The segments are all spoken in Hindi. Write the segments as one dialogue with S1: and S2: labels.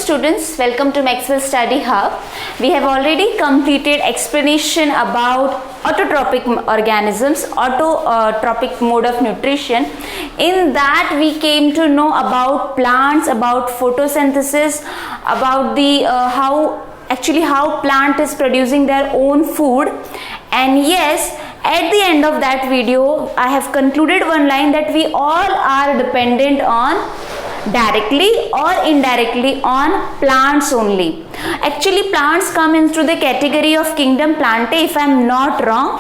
S1: students, welcome to Maxwell Study Hub. We have already completed explanation about autotrophic organisms, autotrophic mode of nutrition. In that we came to know about plants, about photosynthesis, about the how plant is producing their own food. And yes, at the end of that video I have concluded one line that we all are dependent on directly or indirectly on plants only. Actually plants come into the category of kingdom Plantae if I am not wrong.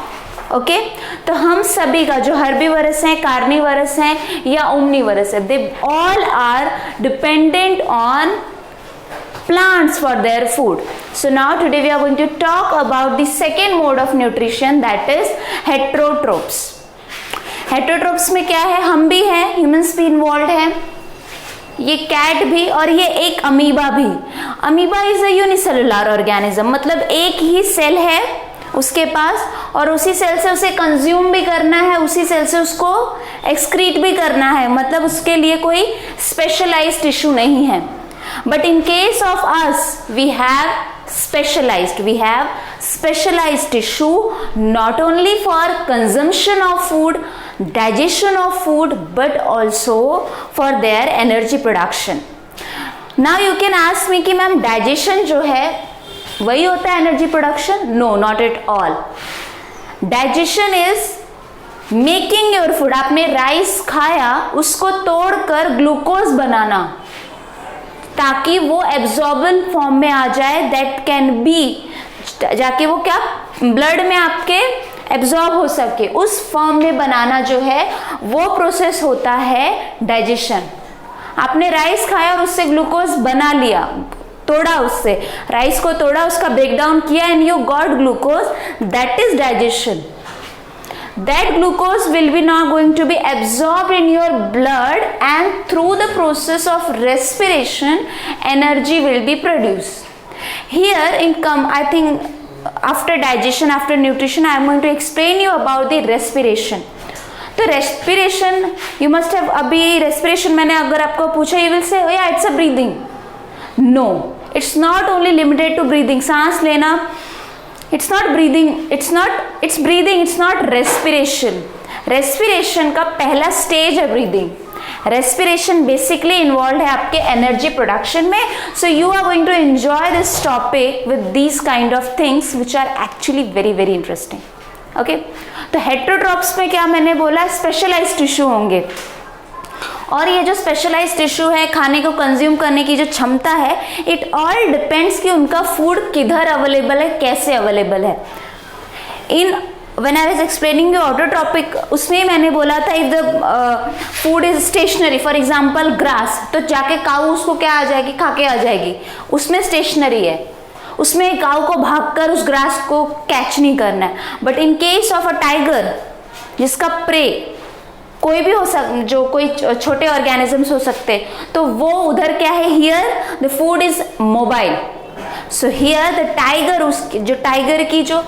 S1: Okay तो हम सभी का जो हर्बीवरस हैं, कार्निवरस हैं या ओमनीवरस है, they all are dependent on plants for their food. So now today we are going to talk about the second mode of nutrition, that is heterotrophs. Heterotrophs में क्या है, हम भी हैं, humans भी involved हैं, ये कैट भी और ये एक अमीबा भी. Amoeba is a unicellular organism, मतलब एक ही सेल है उसके पास और उसी सेल से उसे कंज्यूम भी करना है, उसी सेल से उसको एक्सक्रीट भी करना है, मतलब उसके लिए कोई स्पेशलाइज्ड टिश्यू नहीं है. But in case of us, we have specialized tissue not only for consumption of food, digestion of food, but also for their energy production. Now you can ask me कि मैम digestion जो है वही होता है energy production? No, not at all. Digestion is making your food. आपने राइस खाया, उसको तोड़कर ग्लूकोज बनाना ताकि वो एब्जॉर्बल फॉर्म में आ जाए, दैट कैन बी जाके वो क्या ब्लड में आपके एब्जॉर्ब हो सके, उस फॉर्म में बनाना जो है वो प्रोसेस होता है डाइजेशन. आपने राइस खाया और उससे ग्लूकोज बना लिया, तोड़ा, उससे राइस को तोड़ा, उसका ब्रेक डाउन किया and you got glucose, that is digestion. That glucose will be now going to be absorbed in your blood and through the process of respiration energy will be produced. Here I think after digestion, after nutrition, I am going to explain you about the respiration. तो respiration you must have, अभी respiration मैंने अगर आपको पूछा you will say oh yeah it's a breathing. No, it's not only limited to breathing. सांस लेना, it's not breathing, it's breathing, it's not respiration. Respiration का पहला स्टेज है breathing. Respiration basically involved है आपके energy production में. So you are going to enjoy this topic with these kind of things which are actually very very interesting. Okay? तो heterotrophs में क्या मैंने बोला, specialized tissue होंगे और ये जो स्पेशलाइज्ड टिश्यू है, खाने को कंज्यूम करने की जो क्षमता है, इट ऑल डिपेंड्स कि उनका फूड किधर अवेलेबल है, कैसे अवेलेबल है. In when I was explaining the autotrophic, उसमें मैंने बोला था if the food is stationary, for example grass, तो जाके काऊ उसको क्या आ जाएगी, खा के आ जाएगी, उसमें स्टेशनरी है, उसमें काऊ को भागकर उस ग्रास को कैच नहीं करना है. But in case of a tiger जिसका प्रे कोई भी हो जो कोई छोटे ऑर्गेनिजम्स हो सकते, तो वो उधर क्या है, here the food is mobile. So here the tiger, उसकी जो टाइगर की जो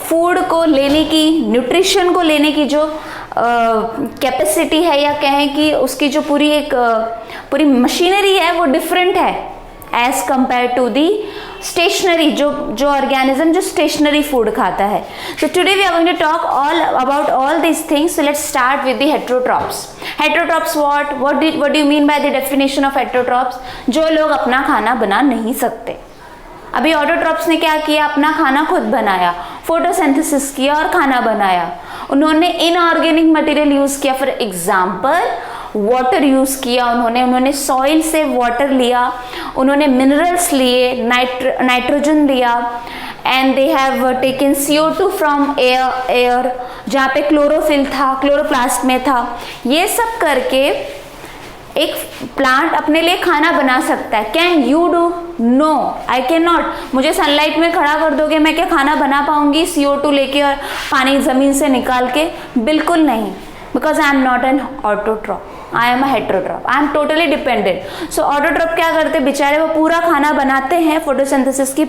S1: फूड को लेने की, न्यूट्रिशन को लेने की जो कैपेसिटी है, या कहें कि उसकी जो पूरी मशीनरी है वो डिफरेंट है as compare to the stationary, जो ऑर्गेनिज्म जो स्टेशनरी फूड खाता है. So today we are going to talk all about all this things. So let's start with the heterotrophs. Heterotrophs what do you mean by the definition of heterotrophs? जो लोग अपना खाना बना नहीं सकते. अभी ऑटोट्रॉप्स ने क्या किया, अपना खाना खुद बनाया, फोटोसिंथेसिस किया और खाना बनाया. उन्होंने इनऑर्गेनिक मटेरियल यूज किया, फॉर एग्जाम्पल वाटर यूज किया, उन्होंने सॉइल से वाटर लिया, उन्होंने मिनरल्स लिए, नाइट्रोजन लिया, and they have taken CO2 from air जहाँ पे क्लोरोफिल था, क्लोरोप्लास्ट में था. ये सब करके एक प्लांट अपने लिए खाना बना सकता है. Can you do? No, I can not. मुझे सनलाइट में खड़ा कर दोगे, मैं क्या खाना बना पाऊंगी CO2 लेके और पानी जमीन से निकाल के? बिल्कुल नहीं. Because I am not an autotroph, I am a heterotroph, I am totally dependent. So autotroph क्या करते, बेचारे वो पूरा खाना बनाते हैं फोटोसिंथेसिस की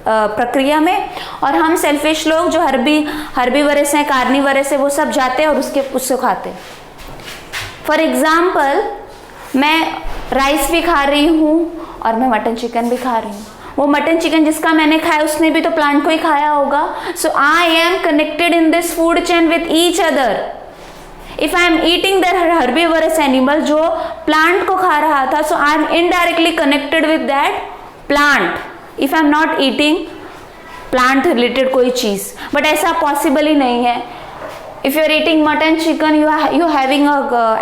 S1: प्रक्रिया में, और हम सेल्फिश लोग जो हर्बीवरस हैं, कार्निवरस है, वो सब जाते हैं और उससे खाते. फॉर एग्जाम्पल मैं राइस भी खा रही हूँ और मैं मटन चिकन भी खा रही हूँ। वो मटन चिकन जिसका मैंने खाया उसने भी तो प्लांट को ही खाया होगा। So I am connected in this food chain with each other. If I am eating that herbivorous animal जो प्लांट को खा रहा था, so I am indirectly connected with that plant if I am not eating plant related कोई चीज। बट ऐसा पॉसिबल ही नहीं है। If you are eating mutton chicken, you having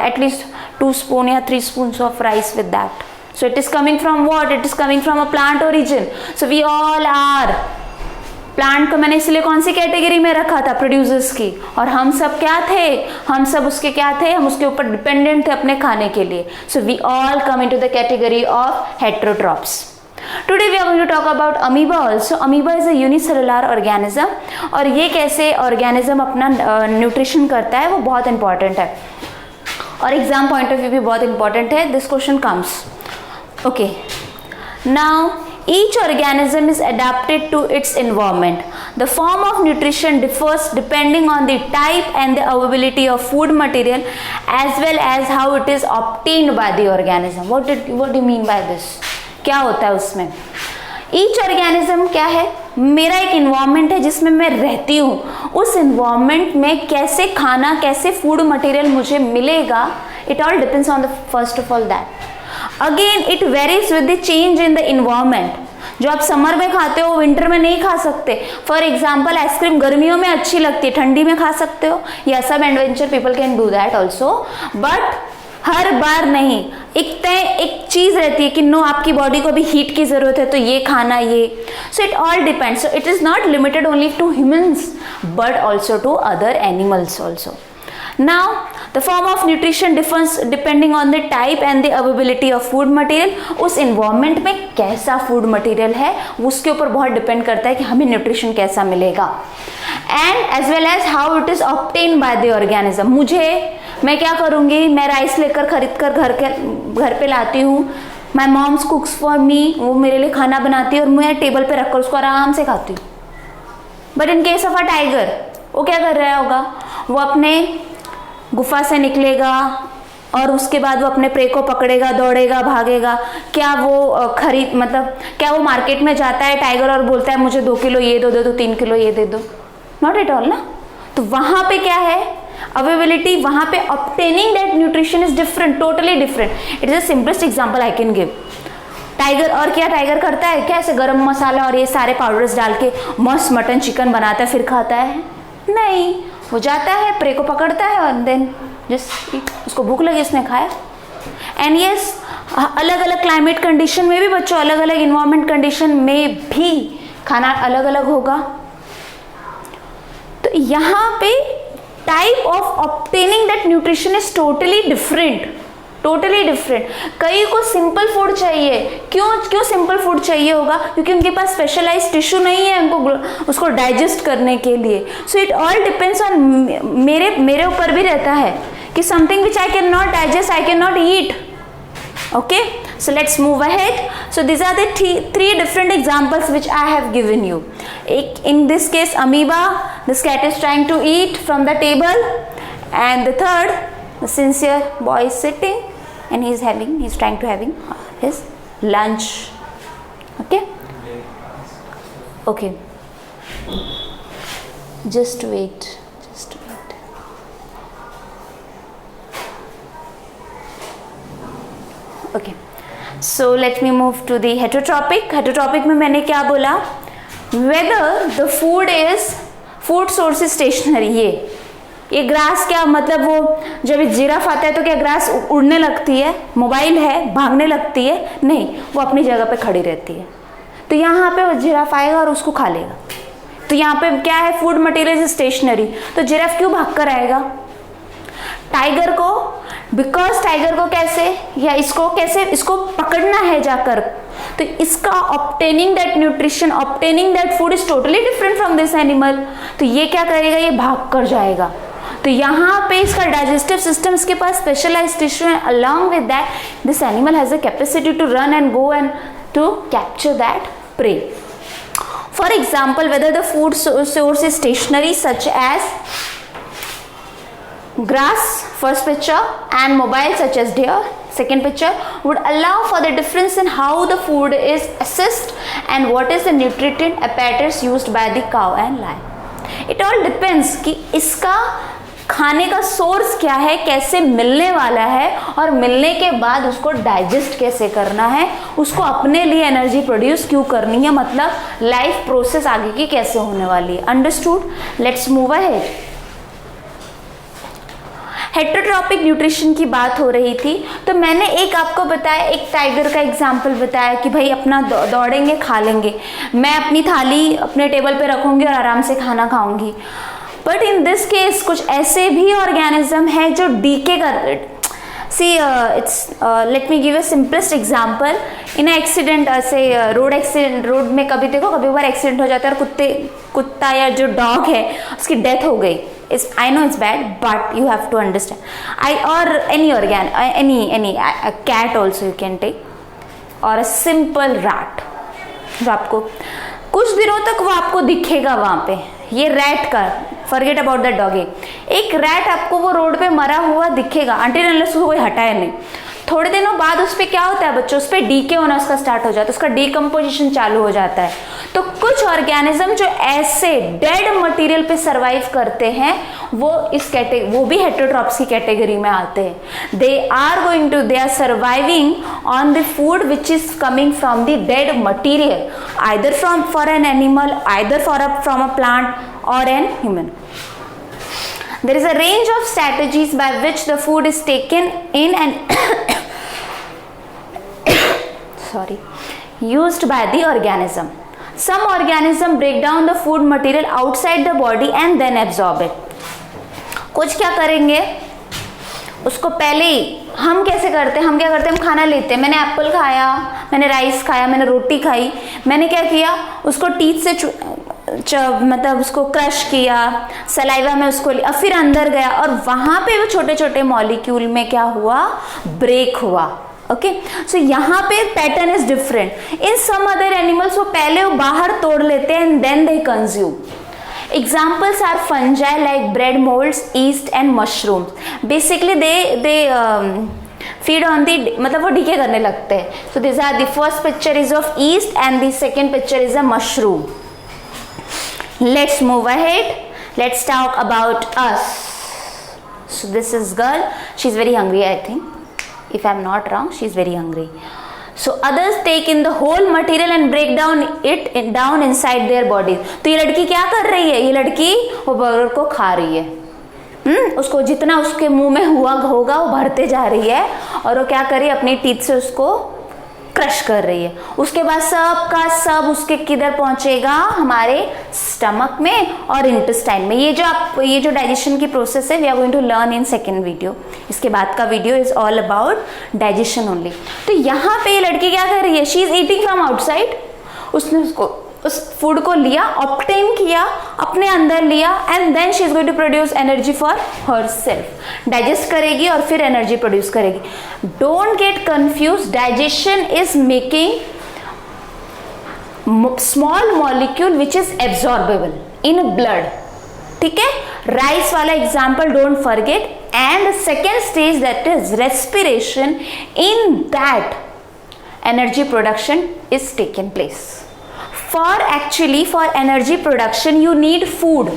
S1: at least 2 spoon या 3 spoons of rice with that. So it is coming from what? It is coming from a plant origin. So we all are. Plant को मैंने इसलिए कौन सी कैटेगरी में रखा था? प्रोड्यूसर्स की। और हम सब क्या थे? हम सब उसके क्या थे? हम उसके ऊपर डिपेंडेंट थे अपने खाने के लिए। So we all come into the category of heterotrophs. Today we are going to talk about amoeba also. Amoeba is a unicellular organism और ये कैसे organism अपना न्यूट्रिशन करता है वो बहुत इंपॉर्टेंट है और एग्जाम पॉइंट ऑफ व्यू भी बहुत इंपॉर्टेंट है. This question comes. Okay, now each organism is adapted to its environment. The form of nutrition differs depending on the type and the availability of food material as well as how it is obtained by the organism. What do you mean by this? क्या होता है उसमें? ईच ऑर्गेनिज्म क्या है? मेरा एक इन्वायरमेंट है जिसमें मैं रहती हूँ. उस इन्वायरमेंट में कैसे खाना, कैसे फूड मटेरियल मुझे मिलेगा, it all depends on the first of all that. Again it varies with the change in the environment. जो आप समर में खाते हो विंटर में नहीं खा सकते. फॉर एग्जाम्पल आइसक्रीम गर्मियों में अच्छी लगती है, ठंडी में खा सकते हो. या सब adventure people can do that also, but हर बार नहीं. एक चीज रहती है कि नो आपकी बॉडी को भी हीट की जरूरत है तो ये खाना ये. So it all depends. So it is not limited only to humans but also to other animals also. Now, the form of nutrition differs depending on the type and the availability of food material. उस environment में कैसा food material है उसके ऊपर बहुत डिपेंड करता है कि हमें न्यूट्रिशन कैसा मिलेगा. And as well as how it is obtained by the organism. मैं क्या करूँगी, मैं राइस लेकर खरीद कर घर पे लाती हूँ. My mom cooks for me, वो मेरे लिए खाना बनाती है और मैं टेबल पे रखकर उसको आराम से खाती हूँ. But in case of a tiger, वो क्या कर रहा होगा? वो अपने गुफा से निकलेगा और उसके बाद वो अपने प्रे को पकड़ेगा, दौड़ेगा, भागेगा. क्या वो क्या वो मार्केट में जाता है टाइगर और बोलता है मुझे 2 किलो ये दो 3 किलो ये दे दो? नॉट एट ऑल ना. तो वहां पे क्या है? अवेलेबिलिटी. वहां पे obtaining that nutrition is different, totally different. It is the simplest example I can give. Tiger और क्या टाइगर करता है? क्या ऐसे गरम मसाला और ये सारे पाउडर्स डाल के मस्त मटन चिकन बनाता है फिर खाता है? नहीं. वो जाता है, प्रे को पकड़ता है और देन जस्ट उसको भूख लगी, उसने खाया. एंड यस, अलग अलग क्लाइमेट कंडीशन में भी बच्चों, अलग अलग इन्वायरमेंट कंडीशन में भी खाना अलग अलग होगा. तो यहाँ पे type of obtaining that nutrition is totally different. कई को सिंपल फूड चाहिए. क्यों सिंपल फूड चाहिए होगा? क्योंकि उनके पास स्पेशलाइज्ड टिश्यू नहीं है उनको उसको डाइजेस्ट करने के लिए. सो इट ऑल डिपेंड्स ऑन मेरे ऊपर भी रहता है कि something which I can not digest, I can not eat. Okay, so let's move ahead. So these are the three different examples which I have given you. In this case amoeba, this cat is trying to eat from the table, and the third, the sincere boy is sitting and he's trying to having his lunch. Okay, just wait. Okay, so let me move to the heterotropic में मैंने क्या बोला? Whether the food source is stationary. ये ग्रास क्या मतलब, वो जब जिराफ आता है तो क्या ग्रास उड़ने लगती है, मोबाइल है, भागने लगती है? नहीं, वो अपनी जगह पे खड़ी रहती है. तो यहाँ पे वो जिराफ आएगा और उसको खा लेगा. तो यहाँ पे क्या है? Food material is stationary. तो जिराफ क्यों भाग कर आएगा? टाइगर को, बिकॉज टाइगर को इसको पकड़ना है जाकर. तो इसका obtaining that nutrition, obtaining that food is totally different from this animal. तो ये क्या करेगा? ये भाग कर जाएगा. तो यहाँ पे इसका डाइजेस्टिव सिस्टम, इसके पास स्पेशलाइज्ड टिश्यू है. Along with that this animal has a capacity to run and go and to capture that prey. For example, whether the food source is stationary such as grass, first picture, and mobile such as deer, second picture, would allow for the difference in how the food is assessed and what is the nutrient apparatus used by the cow and lion. It all depends कि इसका खाने का सोर्स क्या है, कैसे मिलने वाला है और मिलने के बाद उसको डाइजेस्ट कैसे करना है, उसको अपने लिए एनर्जी प्रोड्यूस क्यों करनी है, मतलब लाइफ प्रोसेस आगे की कैसे होने वाली है. Understood. Let's move ahead. Heterotrophic nutrition की बात हो रही थी, तो मैंने एक आपको बताया, एक टाइगर का एग्जाम्पल बताया कि भाई अपना दौड़ेंगे खा लेंगे, मैं अपनी थाली अपने टेबल पे रखूंगी और आराम से खाना खाऊंगी. बट इन दिस केस कुछ ऐसे भी ऑर्गेनिज्म है जो डीके कर. See let me give a simplest example. In accident ऐसे रोड एक्सीडेंट, रोड में कभी देखो कभी बार एक्सीडेंट हो जाता है और कुत्ता या जो डॉग है उसकी डेथ हो गई. I know it's bad, but you have to understand. Or any cat also you can take, or a simple rat. जो आपको कुछ दिनों तक वो आपको दिखेगा वहाँ पे. ये रैट का, फॉरगेट अबाउट दैट डॉगी. एक रैट आपको वो रोड पे मरा हुआ दिखेगा अनटिल अनलेस उसको कोई हटाए नहीं. थोड़े दिनों बाद उस पर क्या होता है बच्चों, उस पर डीके होना उसका स्टार्ट हो जाता है, उसका डीकम्पोजिशन चालू हो जाता है. तो कुछ ऑर्गेनिज्म जो ऐसे डेड मटेरियल पे सरवाइव करते हैं वो भी हेटरोट्रॉप्स की कैटेगरी में आते हैं. They are surviving on the food which is coming from the dead material, either for an animal, either from a plant और an human. There is a range of strategies by which the food is taken in and used by the organism. Some organism break down the food material outside the body and then absorb it. कुछ क्या करेंगे, उसको पहले ही हम कैसे करते हैं, हम क्या करते हैं, हम खाना लेते हैं. मैंने एप्पल खाया, मैंने राइस खाया, मैंने रोटी खाई, मैंने क्या किया, उसको टीथ से मतलब उसको क्रश किया, सलाइवा में उसको लिया, फिर अंदर गया और वहां पे वो छोटे छोटे मॉलिक्यूल में क्या हुआ, ब्रेक हुआ. ओके, सो यहाँ पे pattern is different. In some other animals वो पहले वो बाहर तोड़ लेते हैं and then they consume. Examples are fungi like bread molds, yeast and mushrooms. Basically they feed on the, मतलब वो डीके करने लगते हैं. So these are the first picture is of yeast and the second picture is a mushroom. Let's move ahead. Let's talk about us. So this is girl. She's very hungry, I think. If I'm not wrong, she's very hungry. So others take in the whole material and break down it down inside their bodies. तो ये लड़की क्या कर रही है, ये लड़की वो बर्गर को खा रही है. उसको जितना उसके मुंह में होगा वो भरते जा रही है और वो क्या कर रही है, अपनी टीथ से उसको क्रश कर रही है. उसके बाद सब का सब उसके किधर पहुंचेगा, हमारे स्टमक में और इंटेस्टाइन में. ये जो डाइजेशन की प्रोसेस है we are going to learn in second video. इसके बाद का video is all about digestion only. तो यहाँ पे ये लड़की क्या कर रही है, she is eating from outside. उसने उस फूड को लिया, ऑब्टेन किया, अपने अंदर लिया and then she is going to produce energy for herself. Digest करेगी और फिर एनर्जी प्रोड्यूस करेगी. Don't get confuse, digestion is making small molecule which is absorbable in blood. ठीक है, राइस वाला example don't forget. And second stage that is respiration, in that energy production is taken place. For energy production you need food.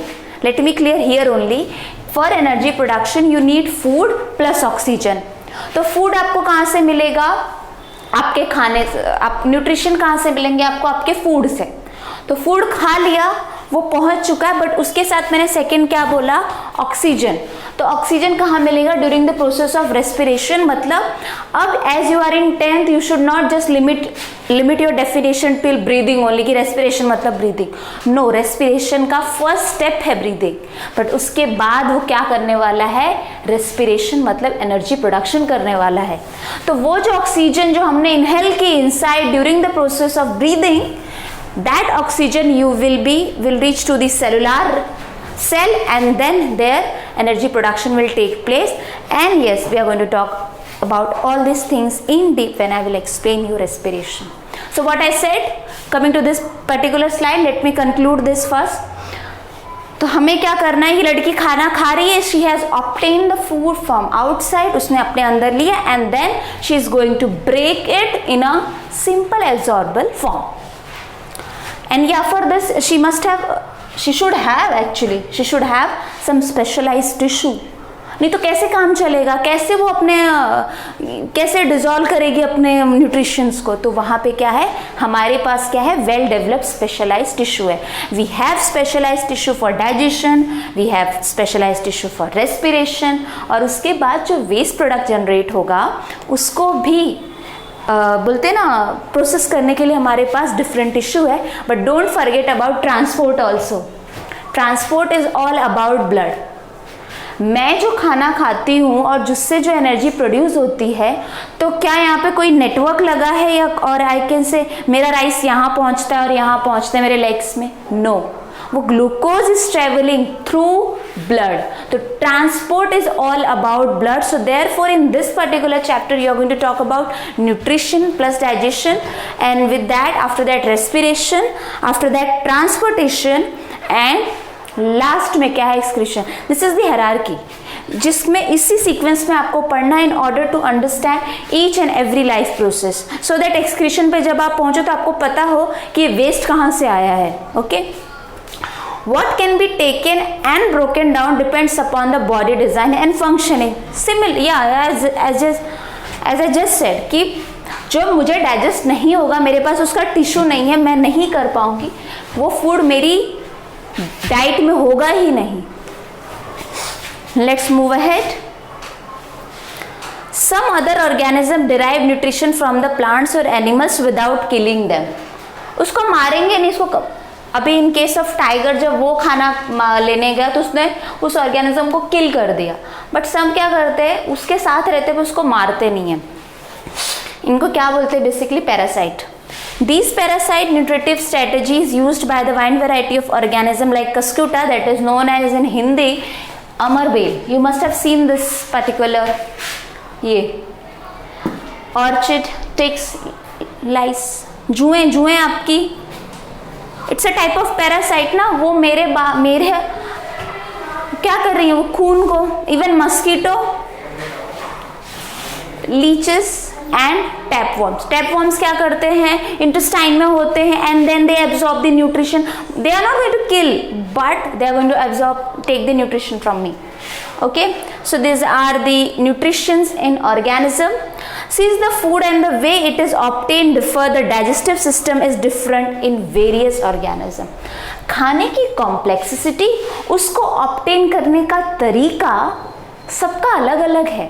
S1: Let me clear here only. For energy production you need food plus oxygen. तो food आपको कहाँ से मिलेगा, आपके खाने से. आप न्यूट्रिशन कहाँ से मिलेंगे आपको, आपके फूड से. तो फूड खा लिया, वो पहुंच चुका है, बट उसके साथ मैंने सेकंड क्या बोला, ऑक्सीजन. तो ऑक्सीजन कहाँ मिलेगा, during the process of respiration. मतलब अब as you are in 10th you should not just limit your definition till breathing only, कि रेस्पिरेशन मतलब ब्रीदिंग. नो, रेस्पिरेशन का फर्स्ट स्टेप है ब्रीदिंग, बट उसके बाद वो क्या करने वाला है, रेस्पिरेशन मतलब एनर्जी प्रोडक्शन करने वाला है. तो वो जो ऑक्सीजन जो हमने इनहेल की inside during the process of breathing, that oxygen will reach to the cellular cell and then their energy production will take place. And yes, we are going to talk about all these things in deep when I will explain you respiration. So what I said, coming to this particular slide, let me conclude this first. तो हमें क्या करना है, ये लड़की खाना खा रही है, she has obtain the food from outside, उसने अपने अंदर लिया and then she is going to break it in a simple absorbable form. And या for this she should have some specialized tissue. नहीं तो कैसे काम चलेगा, कैसे वो कैसे डिजोल्व करेगी अपने न्यूट्रिशंस को. तो वहाँ पे क्या है, हमारे पास क्या है, वेल डेवलप्ड स्पेशलाइज्ड टिश्यू है. We have specialised tissue for digestion, we have specialised tissue for respiration, और उसके बाद जो वेस्ट प्रोडक्ट जनरेट होगा उसको भी बोलते ना प्रोसेस करने के लिए हमारे पास डिफरेंट टिश्यू है. But don't forget about transport also. Transport is all about blood. मैं जो खाना खाती हूँ और जिससे जो एनर्जी प्रोड्यूस होती है, तो क्या यहाँ पे कोई नेटवर्क लगा है या और आई कैन से मेरा राइस यहाँ पहुँचता है और यहाँ पहुँचता है मेरे लेग्स में? नो, वो glucose is travelling through blood. तो transport is all about blood. So therefore in this particular chapter you are going to talk about nutrition plus digestion, and with that after that respiration, after that transportation, and last में क्या है, excretion. This is the hierarchy जिसमें इसी सीक्वेंस में आपको पढ़ना है in order to understand each and every life process, so that excretion पे जब आप पहुंचो तो आपको पता हो कि वेस्ट कहाँ से आया है. Okay. What can be taken and broken down depends upon the body design and functioning. Similar, yeah, as I just said कि जो मुझे डाइजेस्ट नहीं होगा, मेरे पास उसका टिश्यू नहीं है, मैं नहीं कर पाऊंगी, वो फूड मेरी डाइट में होगा ही नहीं. Let's move ahead. Some other organism derive nutrition from the plants or animals without killing them. उसको मारेंगे नहीं, इसको अभी इन केस ऑफ टाइगर जब वो खाना लेने गया तो उसने उस ऑर्गेनिज्म को किल कर दिया. बट सब क्या करते हैं, उसके साथ रहते हुए उसको मारते नहीं हैं. इनको क्या बोलते हैं, basically parasite. These parasite nutritive strategies used by the wide variety of organism like Cuscuta, that is known as in Hindi Amarbeil. You must have seen this particular ये orchid ticks lice, जुएं आपकी, it's a type of parasite ना. वो मेरे क्या कर रही है, वो खून को, even mosquito, leeches and tapeworms. Tapeworms क्या करते हैं, इंटेस्टाइन में होते हैं and then they absorb the nutrition. They are not going to kill but they are going to absorb, take the nutrition from me. Okay, so these are the nutritions in organism. Since the food and the way it is obtained differ, the digestive system is different in various organism. खाने की कॉम्प्लेक्सिटी, उसको ऑब्टेन करने का तरीका सबका अलग अलग है.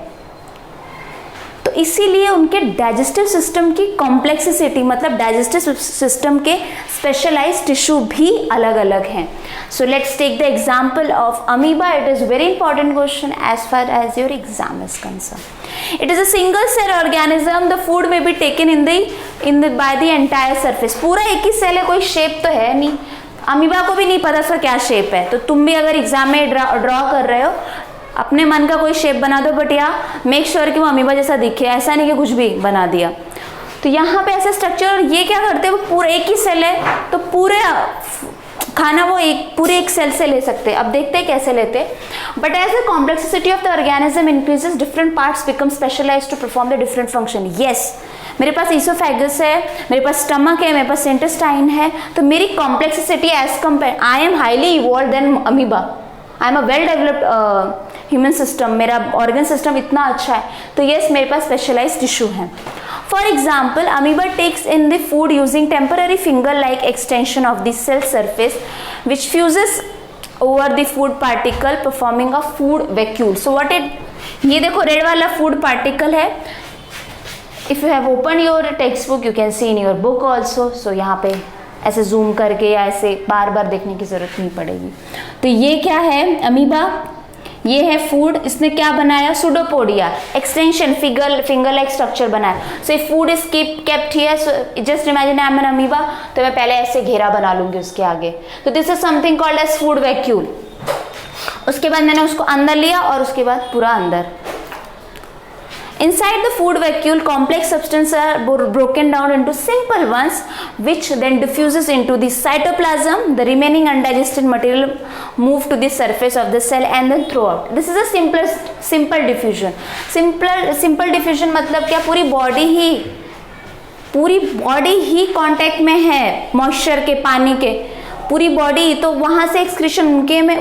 S1: तो इसीलिए उनके डाइजेस्टिव सिस्टम की कॉम्प्लेक्सिटी, मतलब डाइजेस्टिव सिस्टम के स्पेशलाइज्ड टिश्यू भी अलग अलग हैं. So let's take the example of amoeba. It is very important question as far as your exam is concern. It is a single cell organism. The food may be taken in the by the entire surface. पूरा एक ही सेल है, कोई शेप तो है नहीं. अमीबा को भी नहीं पता उसका क्या शेप है. तो तुम भी अगर एग्जाम में ड्रॉ कर रहे हो, अपने मन का कोई शेप बना दो, बट यहाँ मेक श्योर कि वो अमीबा जैसा दिखे. ऐसा नहीं कि कुछ भी बना दिया. तो यहाँ पे ऐसा स्ट्रक्चर, और ये क्या करते हैं, वो पूरा एक ही सेल है तो पूरे खाना वो पूरे एक सेल से ले सकते हैं. अब देखते हैं कैसे लेते हैं. But as the complexity of the organism increases, different parts become specialised to perform the different function. Yes, मेरे पास ईसोफेगस है, मेरे पास स्टमक है, मेरे पास इंटेस्टाइन है, तो मेरी complexity as compare, I am highly evolve then amoeba. I am a well developed human system, मेरा ऑर्गन सिस्टम इतना अच्छा है, तो यस मेरे पास स्पेशलाइज्ड टिश्यू है. For example, amoeba takes in the food using temporary finger like extension of the cell surface which fuses over the food particle performing a food vacuole. So what it, ये देखो रेड वाला फूड पार्टिकल है. If you have open your textbook you can see in your book also. So यहाँ पे ऐसे जूम करके या ऐसे बार बार देखने की जरूरत नहीं पड़ेगी. तो ये क्या है, अमीबा, ये है फूड. इसने क्या बनाया, pseudopodia, extension, finger like structure बनाया. So food is kept here. So just imagine I am an amoeba, तो मैं पहले ऐसे घेरा बना लूंगी उसके आगे. तो this is something called as food vacuole. उसके बाद मैंने उसको अंदर लिया और उसके बाद पूरा अंदर. Inside the food vacuole, complex substances are broken down into simple ones, which then diffuses into the cytoplasm. The remaining undigested material move to the surface of the cell and then throughout. This is a simple diffusion. Simple diffusion मतलब क्या, पूरी बॉडी ही कांटेक्ट में है मॉइस्चर के, पानी के, पूरी बॉडी, तो वहां से एक्सक्रीशन उनके में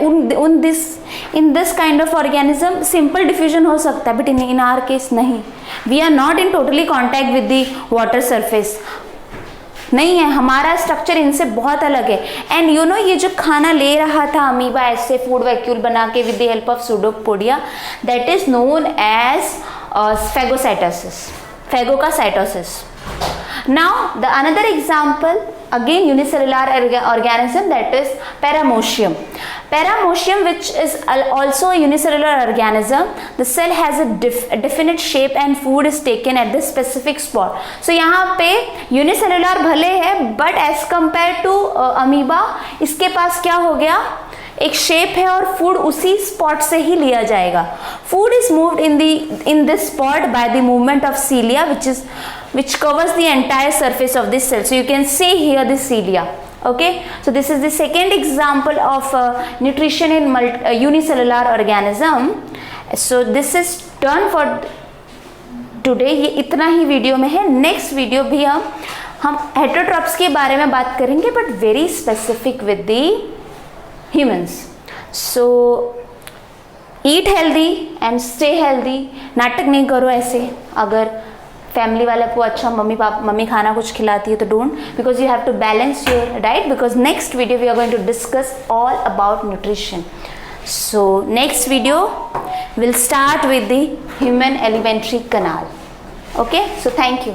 S1: in this kind of organism simple diffusion हो सकता है, बट इन आवर केस नहीं. We are not in totally contact with the water surface, नहीं है, हमारा स्ट्रक्चर इनसे बहुत अलग है. एंड यू नो, ये जो खाना ले रहा था अमीबा ऐसे फूड वैक्यूल बना के with the help of pseudopodia, that is known as phagocytosis, phagocytosis. Now the another example, again unicellular organism, that is Paramecium. Paramecium, which is also a unicellular organism. The cell has a definite shape and food is taken at the specific spot. So यहाँ पे unicellular भले है, but as compared to amoeba, इसके पास क्या हो गया, एक शेप है और फूड उसी स्पॉट से ही लिया जाएगा. Food is moved in this spot by the movement of सीलिया which covers the entire surface of this cell. So you can see here the cilia. Okay, so this is the second example of nutrition in unicellular organism. So this is done for today. ये इतना ही वीडियो में है. नेक्स्ट वीडियो भी हम हेटरोट्रॉप्स के बारे में बात करेंगे, but very specific with the humans. So eat healthy and stay healthy. नाटक नहीं करो ऐसे. अगर फैमिली वाले को अच्छा मम्मी खाना कुछ खिलाती है तो don't, because you have to balance your diet, because next video we are going to discuss all about nutrition. So next video will start with the human alimentary canal. Okay, so thank you.